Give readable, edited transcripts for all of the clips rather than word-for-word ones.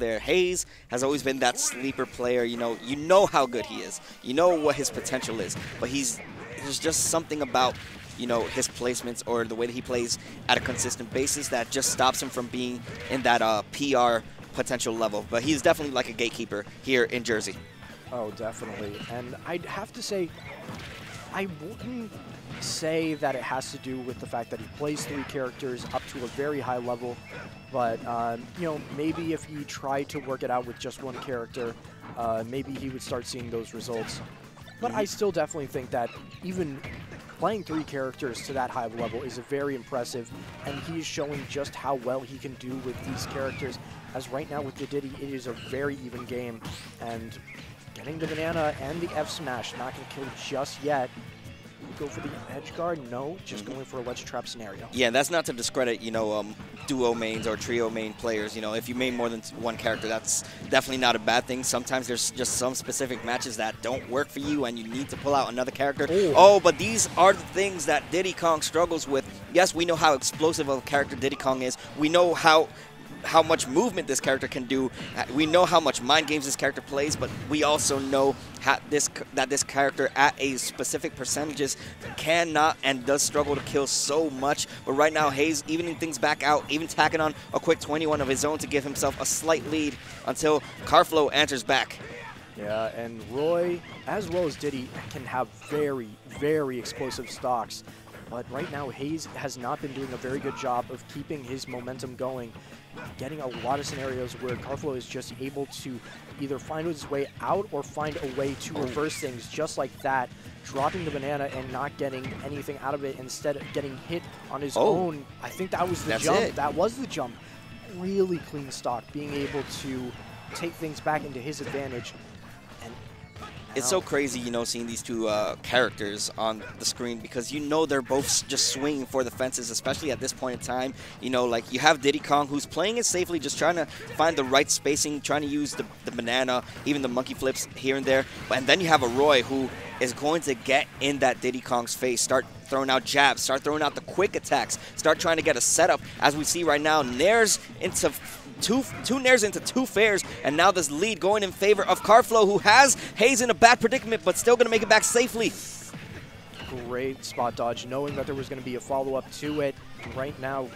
there. Haze has always been that sleeper player. You know how good he is. You know what his potential is. But there's just something about, his placements or the way that he plays at a consistent basis that just stops him from being in that PR potential level. But he's definitely like a gatekeeper here in Jersey. Oh, definitely. And I'd have to say, I wouldn't say that it has to do with the fact that he plays 3 characters up to a very high level, but maybe if he tried to work it out with just 1 character, maybe he would start seeing those results. But I still definitely think that even playing 3 characters to that high of a level is very impressive, and he's showing just how well he can do with these characters, as right now with the Diddy, it is a very even game, and getting the banana and the F smash, not going to kill just yet. Go for the edge guard? No, just going for a ledge trap scenario. Yeah, and that's not to discredit, duo mains or trio main players. If you main more than 1 character, that's definitely not a bad thing. Sometimes there's just some specific matches that don't work for you and you need to pull out another character. Ooh. Oh, but these are the things that Diddy Kong struggles with. Yes, we know how explosive of a character Diddy Kong is. We know how much movement this character can do. We know how much mind games this character plays, but we also know that this character at a specific percentages cannot and does struggle to kill so much. But right now, Haze evening things back out, even tacking on a quick 21 of his own to give himself a slight lead until Karflo enters back. Yeah, and Roy, as well as Diddy, can have very, very explosive stocks. But right now, Haze has not been doing a very good job of keeping his momentum going, getting a lot of scenarios where Karflo is just able to either find his way out or find a way to reverse things just like that, dropping the banana and not getting anything out of it, instead of getting hit on his own. I think that was the jump. That was the jump. Really clean stock, being able to take things back into his advantage. It's so crazy, seeing these 2 characters on the screen, because they're both just swinging for the fences, especially at this point in time. Like you have Diddy Kong, who's playing it safely, just trying to find the right spacing, trying to use the banana, even the monkey flips here and there. And then you have a Roy who is going to get in that Diddy Kong's face, start throwing out jabs, start throwing out the quick attacks, start trying to get a setup, as we see right now, nairs into two nairs into 2 fairs, and now this lead going in favor of Karflo, who has Haze in a bad predicament, but still going to make it back safely. Great spot dodge, knowing that there was going to be a follow-up to it. Right now,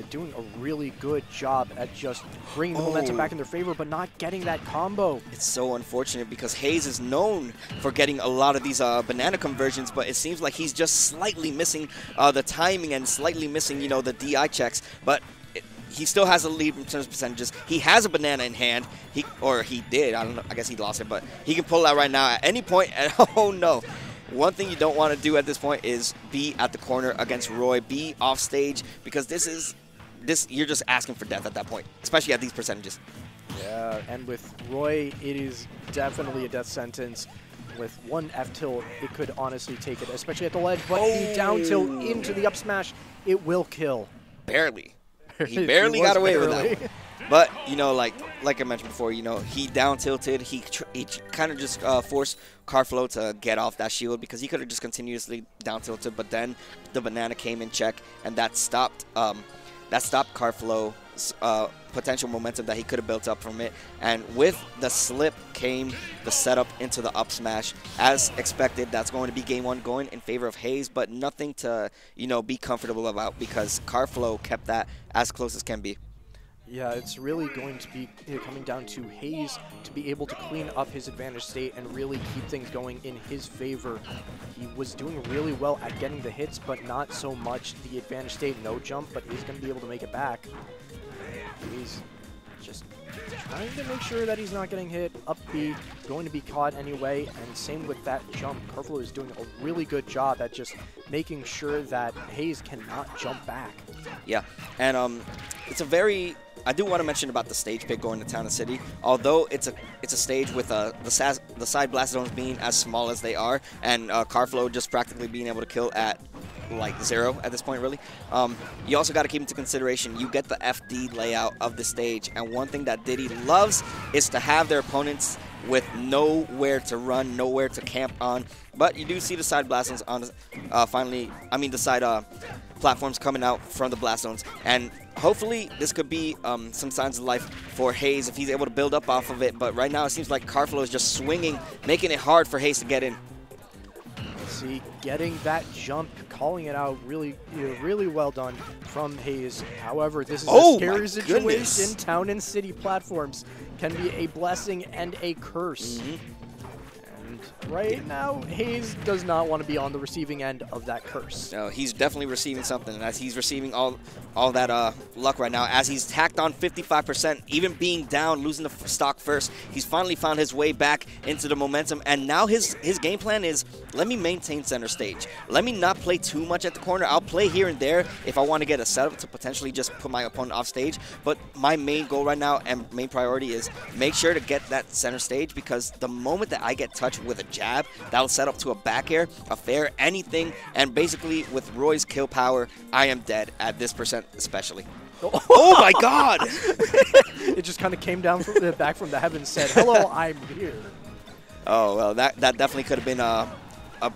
doing a really good job at just bringing the momentum back in their favor, but not getting that combo. It's so unfortunate because Haze is known for getting a lot of these banana conversions, but it seems like he's just slightly missing the timing and slightly missing, the DI checks. But he still has a lead in terms of percentages. He has a banana in hand. He did. I don't know. I guess he lost it, but he can pull out right now at any point. And oh no. One thing you don't want to do at this point is be at the corner against Roy, be off stage, because you're just asking for death at that point, especially at these percentages. Yeah, and with Roy, it is definitely a death sentence. With 1 F tilt, it could honestly take it, especially at the ledge, but the down tilt into the up smash, it will kill. Barely. He barely got away with that. But, like I mentioned before, he down tilted. He kind of just forced Karflo to get off that shield, because he could have just continuously down tilted, but then the banana came in check, and that stopped Karflo's potential momentum that he could have built up from it. And with the slip came the setup into the up smash. As expected, that's going to be game 1 going in favor of Haze, but nothing to, be comfortable about, because Karflo kept that as close as can be. Yeah, it's really going to be coming down to Haze to be able to clean up his advantage state and really keep things going in his favor. He was doing really well at getting the hits, but not so much the advantage state, no jump, but he's going to be able to make it back. He's just trying to make sure that he's not getting hit. Up B, going to be caught anyway, and same with that jump. Karflo is doing a really good job at just making sure that Haze cannot jump back. Yeah, and it's a very... I do want to mention about the stage pick going to Town and City. Although it's a stage with the side blast zones being as small as they are, and Karflo just practically being able to kill at like 0 at this point, really. You also got to keep into consideration, you get the FD layout of the stage, and one thing that Diddy loves is to have their opponents with nowhere to run, nowhere to camp on. But you do see the side blast zones on the side platforms coming out from the blast zones. And hopefully this could be some signs of life for Haze if he's able to build up off of it. But right now it seems like Karflo is just swinging, making it hard for Haze to get in. See, getting that jump, calling it out, really, really well done from Haze. However, this is a scary situation. Town and city platforms can be a blessing and a curse. And right now, Haze does not want to be on the receiving end of that curse. No, he's definitely receiving something, and as he's receiving all that luck right now, as he's tacked on 55%, even being down, losing the stock first, he's finally found his way back into the momentum, and now his game plan is, let me maintain center stage. Let me not play too much at the corner. I'll play here and there if I want to get a setup to potentially just put my opponent off stage, but my main goal right now and main priority is make sure to get that center stage, because the moment that I get touched with a jab, that'll set up to a back air, a fair, anything, and basically with Roy's kill power, I am dead at this percent especially. Oh my god! It just kind of came down from back from the heavens and said, hello, I'm here. Oh, well, that definitely could have been a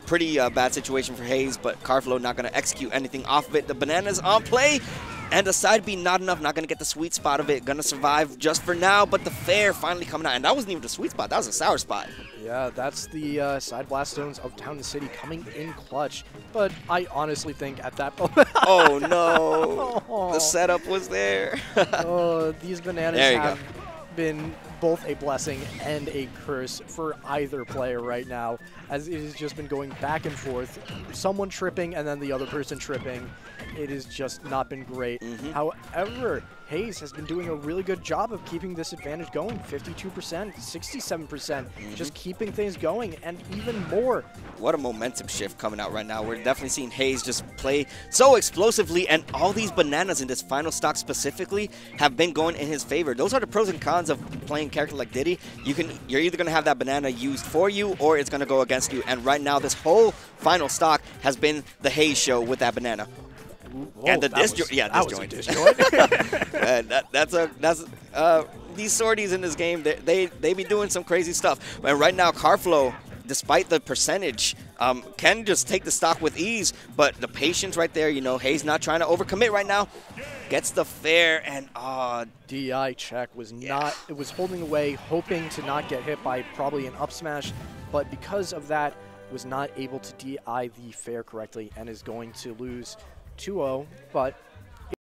pretty bad situation for Haze, but Karflo not going to execute anything off of it. The banana's on play, and the side B not enough, not going to get the sweet spot of it. Going to survive just for now, but the fair finally coming out, and that wasn't even the sweet spot. That was a sour spot. Yeah, that's the side blast stones of Town and City coming in clutch, but I honestly think at that moment... Oh, no. The setup was there. These bananas have been both a blessing and a curse for either player right now, as it has just been going back and forth, someone tripping and then the other person tripping. It has just not been great. However, Haze has been doing a really good job of keeping this advantage going. 52%, 67%, just keeping things going, and even more. What a momentum shift coming out right now. We're definitely seeing Haze just play so explosively, and all these bananas in this final stock specifically have been going in his favor. Those are the pros and cons of playing a character like Diddy. You're either going to have that banana used for you, or it's going to go against you. And right now, this whole final stock has been the Haze show with that banana. Whoa, and the disjoint. These sorties in this game, they be doing some crazy stuff. And right now, Karflo, despite the percentage, can just take the stock with ease. But the patience right there, you know, Haze not trying to overcommit right now, gets the fair, and DI check was not. It was holding away, hoping to not get hit by probably an up smash, but because of that, was not able to DI the fair correctly and is going to lose 2-0, but